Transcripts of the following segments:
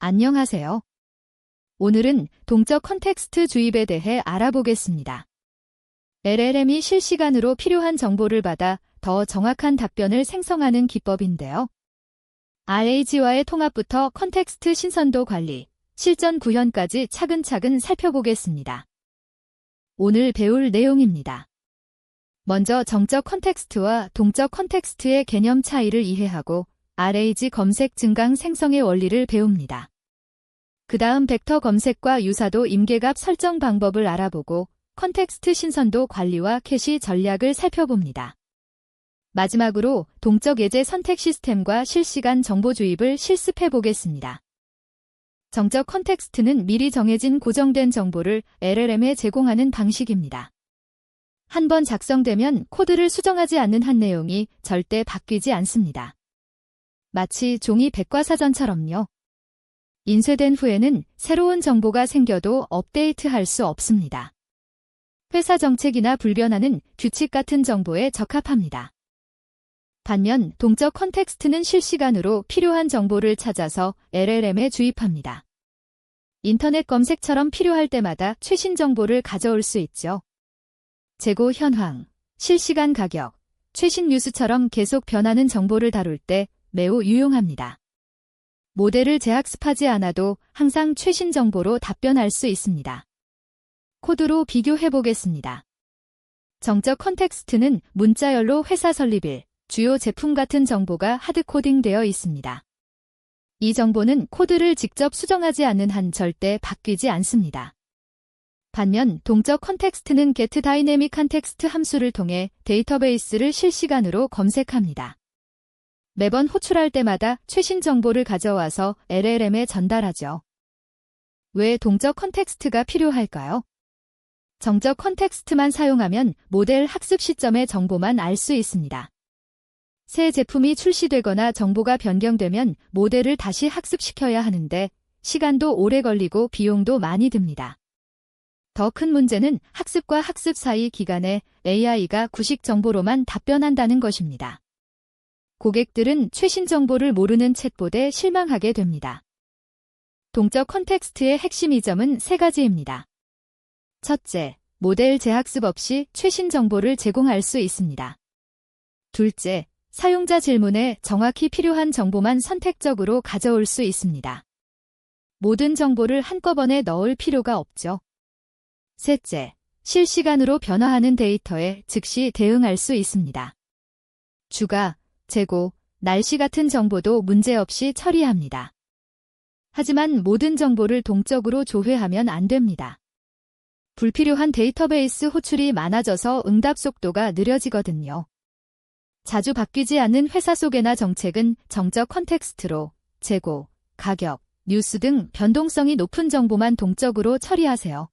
안녕하세요. 오늘은 동적 컨텍스트 주입에 대해 알아보겠습니다. LLM이 실시간으로 필요한 정보를 받아 더 정확한 답변을 생성하는 기법인데요. RAG와의 통합부터 컨텍스트 신선도 관리, 실전 구현까지 차근차근 살펴보겠습니다. 오늘 배울 내용입니다. 먼저 정적 컨텍스트와 동적 컨텍스트의 개념 차이를 이해하고 RAG 검색 증강 생성의 원리를 배웁니다. 그 다음 벡터 검색과 유사도 임계값 설정 방법을 알아보고 컨텍스트 신선도 관리와 캐시 전략을 살펴봅니다. 마지막으로 동적 예제 선택 시스템과 실시간 정보 주입을 실습해 보겠습니다. 정적 컨텍스트는 미리 정해진 고정된 정보를 LLM에 제공하는 방식입니다. 한번 작성되면 코드를 수정하지 않는 한 내용이 절대 바뀌지 않습니다. 마치 종이 백과사전처럼요. 인쇄된 후에는 새로운 정보가 생겨도 업데이트할 수 없습니다. 회사 정책이나 불변하는 규칙 같은 정보에 적합합니다. 반면 동적 컨텍스트는 실시간으로 필요한 정보를 찾아서 LLM에 주입합니다. 인터넷 검색처럼 필요할 때마다 최신 정보를 가져올 수 있죠. 재고 현황, 실시간 가격, 최신 뉴스처럼 계속 변하는 정보를 다룰 때 매우 유용합니다. 모델을 재학습하지 않아도 항상 최신 정보로 답변할 수 있습니다. 코드로 비교해 보겠습니다. 정적 컨텍스트는 문자열로 회사 설립일, 주요 제품 같은 정보가 하드코딩되어 있습니다. 이 정보는 코드를 직접 수정하지 않는 한 절대 바뀌지 않습니다. 반면 동적 컨텍스트는 getDynamicContext 함수를 통해 데이터베이스를 실시간으로 검색합니다. 매번 호출할 때마다 최신 정보를 가져와서 LLM에 전달하죠. 왜 동적 컨텍스트가 필요할까요? 정적 컨텍스트만 사용하면 모델 학습 시점의 정보만 알 수 있습니다. 새 제품이 출시되거나 정보가 변경되면 모델을 다시 학습시켜야 하는데 시간도 오래 걸리고 비용도 많이 듭니다. 더 큰 문제는 학습과 학습 사이 기간에 AI가 구식 정보로만 답변한다는 것입니다. 고객들은 최신 정보를 모르는 챗봇에 실망하게 됩니다. 동적 컨텍스트의 핵심 이점은 세 가지입니다. 첫째, 모델 재학습 없이 최신 정보를 제공할 수 있습니다. 둘째, 사용자 질문에 정확히 필요한 정보만 선택적으로 가져올 수 있습니다. 모든 정보를 한꺼번에 넣을 필요가 없죠. 셋째, 실시간으로 변화하는 데이터에 즉시 대응할 수 있습니다. 주가, 재고, 날씨 같은 정보도 문제없이 처리합니다. 하지만 모든 정보를 동적으로 조회하면 안 됩니다. 불필요한 데이터베이스 호출이 많아져서 응답 속도가 느려지거든요. 자주 바뀌지 않는 회사 소개나 정책은 정적 컨텍스트로 재고, 가격, 뉴스 등 변동성이 높은 정보만 동적으로 처리하세요.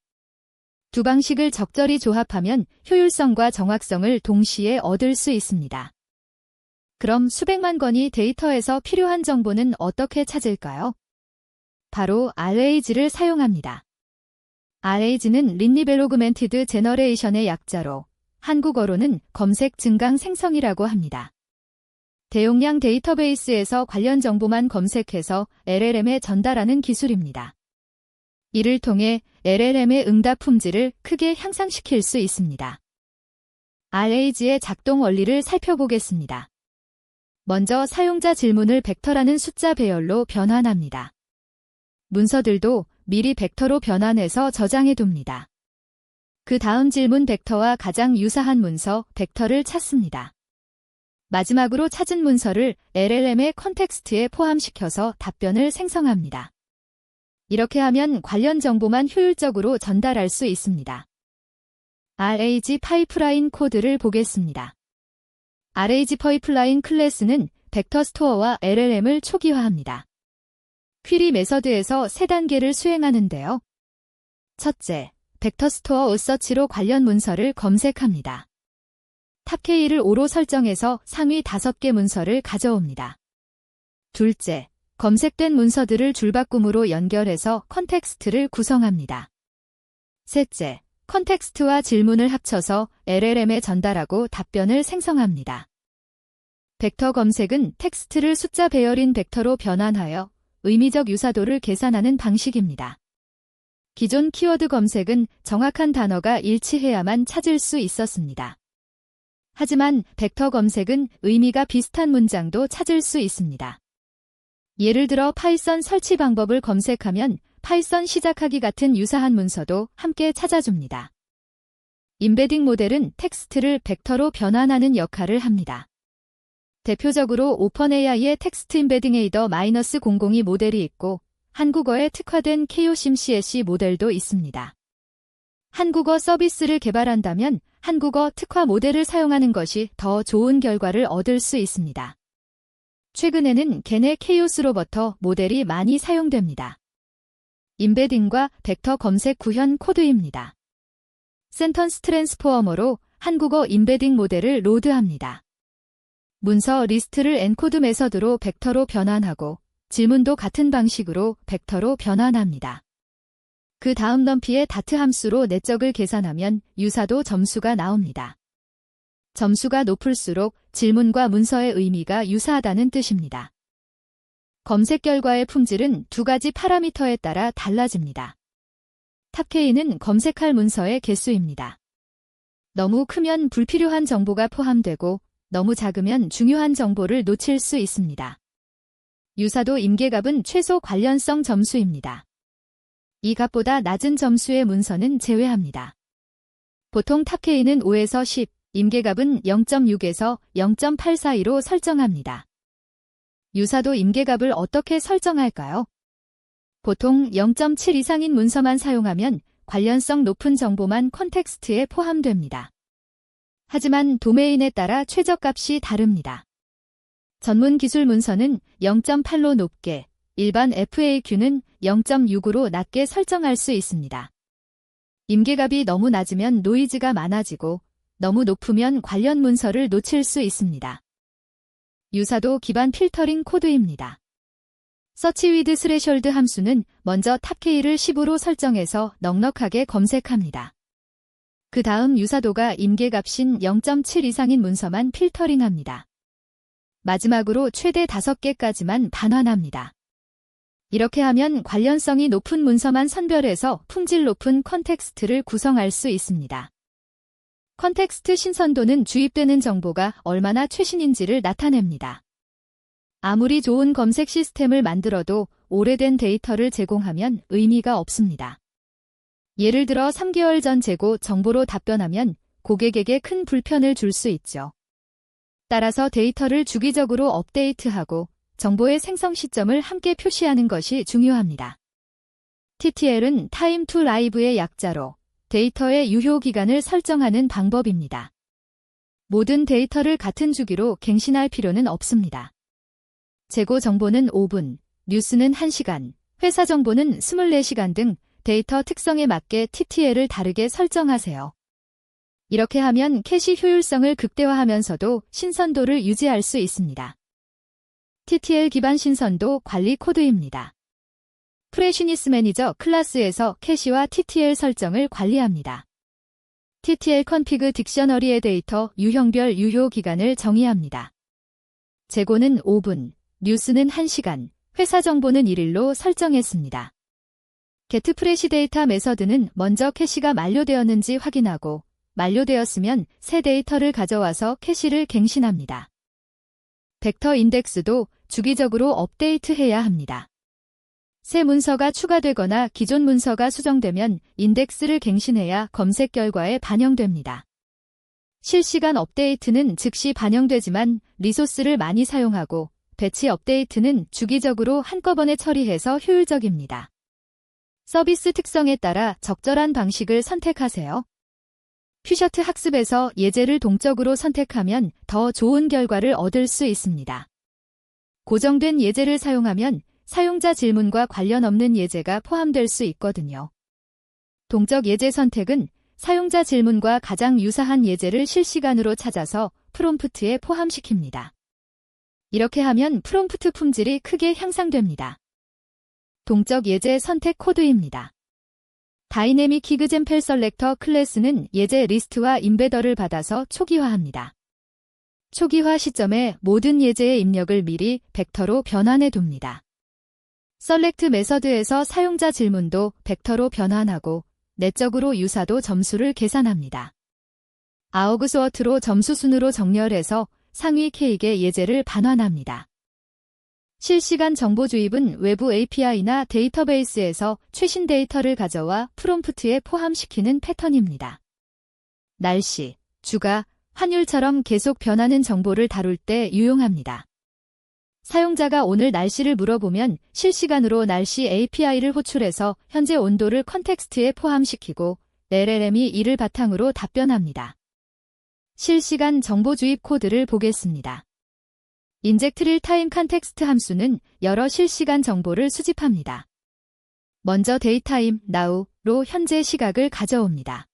두 방식을 적절히 조합하면 효율성과 정확성을 동시에 얻을 수 있습니다. 그럼 수백만 건의 데이터에서 필요한 정보는 어떻게 찾을까요? 바로 RAG를 사용합니다. RAG는 Retrieval Augmented Generation의 약자로 한국어로는 검색 증강 생성이라고 합니다. 대용량 데이터베이스에서 관련 정보만 검색해서 LLM에 전달하는 기술입니다. 이를 통해 LLM의 응답 품질을 크게 향상시킬 수 있습니다. RAG의 작동 원리를 살펴보겠습니다. 먼저 사용자 질문을 벡터라는 숫자 배열로 변환합니다. 문서들도 미리 벡터로 변환해서 저장해둡니다. 그 다음 질문 벡터와 가장 유사한 문서 벡터를 찾습니다. 마지막으로 찾은 문서를 LLM의 컨텍스트에 포함시켜서 답변을 생성합니다. 이렇게 하면 관련 정보만 효율적으로 전달할 수 있습니다. RAG 파이프라인 코드를 보겠습니다. RAG 파이프라인 클래스는 벡터 스토어와 LLM을 초기화합니다. 퀴리 메서드에서 세 단계를 수행하는데요. 첫째, 벡터 스토어 오서치로 관련 문서를 검색합니다. 탑K를 5로 설정해서 상위 5개 문서를 가져옵니다. 둘째, 검색된 문서들을 줄바꿈으로 연결해서 컨텍스트를 구성합니다. 셋째, 컨텍스트와 질문을 합쳐서 LLM에 전달하고 답변을 생성합니다. 벡터 검색은 텍스트를 숫자 배열인 벡터로 변환하여 의미적 유사도를 계산하는 방식입니다. 기존 키워드 검색은 정확한 단어가 일치해야만 찾을 수 있었습니다. 하지만 벡터 검색은 의미가 비슷한 문장도 찾을 수 있습니다. 예를 들어 파이썬 설치 방법을 검색하면 파이썬 시작하기 같은 유사한 문서도 함께 찾아줍니다. 임베딩 모델은 텍스트를 벡터로 변환하는 역할을 합니다. 대표적으로 오펀AI의 텍스트 임베딩 에이더-002 모델이 있고 한국어에 특화된 KOSIM-CSC 모델도 있습니다. 한국어 서비스를 개발한다면 한국어 특화 모델을 사용하는 것이 더 좋은 결과를 얻을 수 있습니다. 최근에는 개내 케이오스로버터 모델이 많이 사용됩니다. 임베딩과 벡터 검색 구현 코드입니다. 센턴스 트랜스포머로 한국어 임베딩 모델을 로드합니다. 문서 리스트를 엔코드 메서드로 벡터로 변환하고 질문도 같은 방식으로 벡터로 변환합니다. 그 다음 넘피의 다트 함수로 내적을 계산하면 유사도 점수가 나옵니다. 점수가 높을수록 질문과 문서의 의미가 유사하다는 뜻입니다. 검색 결과의 품질은 두 가지 파라미터에 따라 달라집니다. 탑K는 검색할 문서의 개수입니다. 너무 크면 불필요한 정보가 포함되고 너무 작으면 중요한 정보를 놓칠 수 있습니다. 유사도 임계값은 최소 관련성 점수입니다. 이 값보다 낮은 점수의 문서는 제외합니다. 보통 탑K는 5에서 10, 임계값은 0.6에서 0.8 사이로 설정합니다. 유사도 임계값을 어떻게 설정할까요? 보통 0.7 이상인 문서만 사용하면 관련성 높은 정보만 컨텍스트에 포함됩니다. 하지만 도메인에 따라 최저값이 다릅니다. 전문 기술 문서는 0.8로 높게, 일반 FAQ는 0.6으로 낮게 설정할 수 있습니다. 임계값이 너무 낮으면 노이즈가 많아지고 너무 높으면 관련 문서를 놓칠 수 있습니다. 유사도 기반 필터링 코드입니다. 서치 위드 스레셜드 함수는 먼저 탑K를 10으로 설정해서 넉넉하게 검색합니다. 그 다음 유사도가 임계값인 0.7 이상인 문서만 필터링합니다. 마지막으로 최대 5개까지만 반환합니다. 이렇게 하면 관련성이 높은 문서만 선별해서 품질 높은 컨텍스트를 구성할 수 있습니다. 컨텍스트 신선도는 주입되는 정보가 얼마나 최신인지를 나타냅니다. 아무리 좋은 검색 시스템을 만들어도 오래된 데이터를 제공하면 의미가 없습니다. 예를 들어 3개월 전 재고 정보로 답변하면 고객에게 큰 불편을 줄 수 있죠. 따라서 데이터를 주기적으로 업데이트하고 정보의 생성 시점을 함께 표시하는 것이 중요합니다. TTL은 Time to Live의 약자로 데이터의 유효 기간을 설정하는 방법입니다. 모든 데이터를 같은 주기로 갱신할 필요는 없습니다. 재고 정보는 5분, 뉴스는 1시간, 회사 정보는 24시간 등 데이터 특성에 맞게 TTL을 다르게 설정하세요. 이렇게 하면 캐시 효율성을 극대화하면서도 신선도를 유지할 수 있습니다. TTL 기반 신선도 관리 코드입니다. 프레시니스 매니저 클래스에서 캐시와 TTL 설정을 관리합니다. TTL 컨피그 딕셔너리의 데이터 유형별 유효 기간을 정의합니다. 재고는 5분, 뉴스는 1시간, 회사 정보는 1일로 설정했습니다. get 프레시 데이터 메서드는 먼저 캐시가 만료되었는지 확인하고 만료되었으면 새 데이터를 가져와서 캐시를 갱신합니다. 벡터 인덱스도 주기적으로 업데이트해야 합니다. 새 문서가 추가되거나 기존 문서가 수정되면 인덱스를 갱신해야 검색 결과에 반영됩니다. 실시간 업데이트는 즉시 반영되지만 리소스를 많이 사용하고 배치 업데이트는 주기적으로 한꺼번에 처리해서 효율적입니다. 서비스 특성에 따라 적절한 방식을 선택하세요. 퓨셔트 학습에서 예제를 동적으로 선택하면 더 좋은 결과를 얻을 수 있습니다. 고정된 예제를 사용하면 사용자 질문과 관련 없는 예제가 포함될 수 있거든요. 동적 예제 선택은 사용자 질문과 가장 유사한 예제를 실시간으로 찾아서 프롬프트에 포함시킵니다. 이렇게 하면 프롬프트 품질이 크게 향상됩니다. 동적 예제 선택 코드입니다. 다이내믹 히그젠펠 셀렉터 클래스는 예제 리스트와 임베더를 받아서 초기화합니다. 초기화 시점에 모든 예제의 입력을 미리 벡터로 변환해 둡니다. 셀렉트 메서드에서 사용자 질문도 벡터로 변환하고 내적으로 유사도 점수를 계산합니다. 아우그스워트로 점수 순으로 정렬해서 상위 K의 예제를 반환합니다. 실시간 정보 주입은 외부 API나 데이터베이스에서 최신 데이터를 가져와 프롬프트에 포함시키는 패턴입니다. 날씨, 주가, 환율처럼 계속 변하는 정보를 다룰 때 유용합니다. 사용자가 오늘 날씨를 물어보면 실시간으로 날씨 API를 호출해서 현재 온도를 컨텍스트에 포함시키고 LLM이 이를 바탕으로 답변합니다. 실시간 정보 주입 코드를 보겠습니다. 인젝트 릴타임 컨텍스트 함수는 여러 실시간 정보를 수집합니다. 먼저 데이타임 now로 현재 시각을 가져옵니다.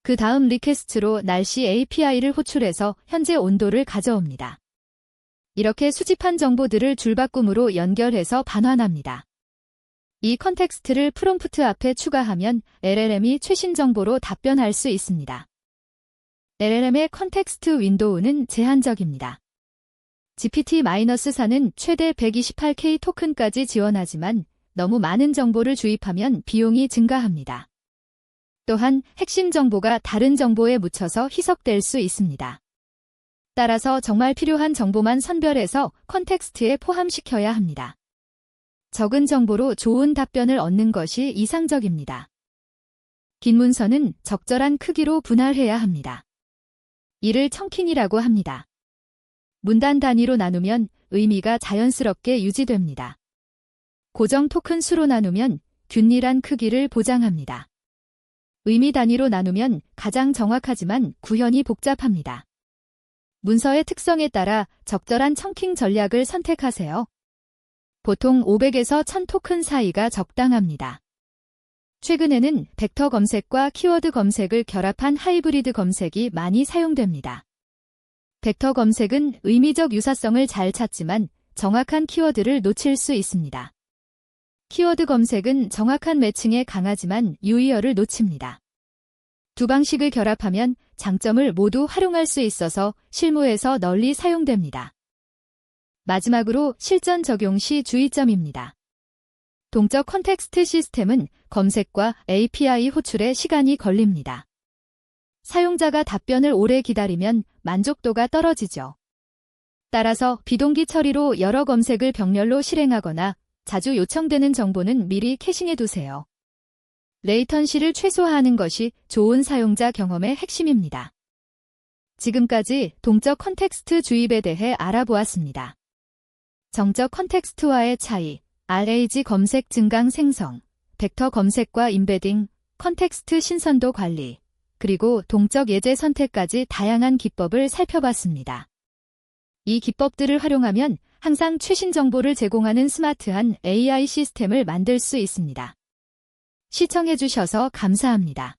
그 다음 리퀘스트로 날씨 API를 호출해서 현재 온도를 가져옵니다. 이렇게 수집한 정보들을 줄바꿈으로 연결해서 반환합니다. 이 컨텍스트를 프롬프트 앞에 추가하면 LLM이 최신 정보로 답변할 수 있습니다. LLM의 컨텍스트 윈도우는 제한적입니다. GPT-4는 최대 128K 토큰까지 지원하지만 너무 많은 정보를 주입하면 비용이 증가합니다. 또한 핵심 정보가 다른 정보에 묻혀서 희석될 수 있습니다. 따라서 정말 필요한 정보만 선별해서 컨텍스트에 포함시켜야 합니다. 적은 정보로 좋은 답변을 얻는 것이 이상적입니다. 긴 문서는 적절한 크기로 분할해야 합니다. 이를 청킹이라고 합니다. 문단 단위로 나누면 의미가 자연스럽게 유지됩니다. 고정 토큰 수로 나누면 균일한 크기를 보장합니다. 의미 단위로 나누면 가장 정확하지만 구현이 복잡합니다. 문서의 특성에 따라 적절한 청킹 전략을 선택하세요. 보통 500에서 1000 토큰 사이가 적당합니다. 최근에는 벡터 검색과 키워드 검색을 결합한 하이브리드 검색이 많이 사용됩니다. 벡터 검색은 의미적 유사성을 잘 찾지만 정확한 키워드를 놓칠 수 있습니다. 키워드 검색은 정확한 매칭에 강하지만 유의어를 놓칩니다. 두 방식을 결합하면 장점을 모두 활용할 수 있어서 실무에서 널리 사용됩니다. 마지막으로 실전 적용 시 주의점입니다. 동적 컨텍스트 시스템은 검색과 API 호출에 시간이 걸립니다. 사용자가 답변을 오래 기다리면 만족도가 떨어지죠. 따라서 비동기 처리로 여러 검색을 병렬로 실행하거나 자주 요청되는 정보는 미리 캐싱해두세요. 레이턴시를 최소화하는 것이 좋은 사용자 경험의 핵심입니다. 지금까지 동적 컨텍스트 주입에 대해 알아보았습니다. 정적 컨텍스트와의 차이, RAG 검색 증강 생성, 벡터 검색과 임베딩, 컨텍스트 신선도 관리, 그리고 동적 예제 선택까지 다양한 기법을 살펴봤습니다. 이 기법들을 활용하면 항상 최신 정보를 제공하는 스마트한 AI 시스템을 만들 수 있습니다. 시청해주셔서 감사합니다.